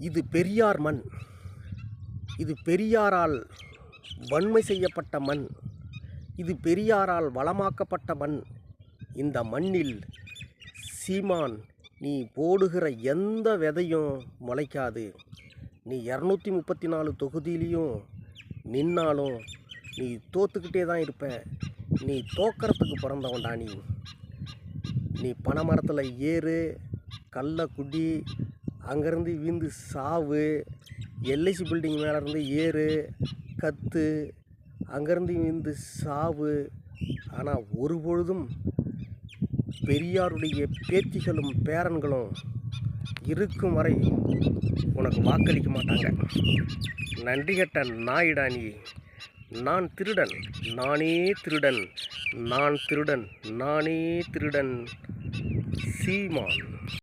இது பெரியார் மண். இது பெரியாரால் வன்மை செய்யப்பட்ட மண். இது பெரியாரால் வளமாக்கப்பட்ட மண். இந்த மண்ணில் சீமான், நீ போடுகிற எந்த விதையும் முளைக்காது. நீ 234 தொகுதியிலையும் நின்னாலும் நீ தோத்துக்கிட்டே தான் இருப்ப. நீ தோக்கிறதுக்கு பிறந்தவன்டா. நீ பனைமரத்தில் ஏறு, கல்லை குடி, அங்கேருந்து வீழ்ந்து சாவு, எல்ஐசி பில்டிங் மேலேருந்து ஏறு, கத்து, அங்கேருந்து வீழ்ந்து சாவு. ஆனால் ஒரு பொழுதும் பெரியாருடைய பேத்திகளும் பேரன்களும் இருக்கும் வரை உனக்கு வாக்களிக்க மாட்டாங்க. நன்றி கெட்ட நாயிடா நீ. நான் திருடன், நானே திருடன், நான் திருடன், நானே திருடன். சீமான்.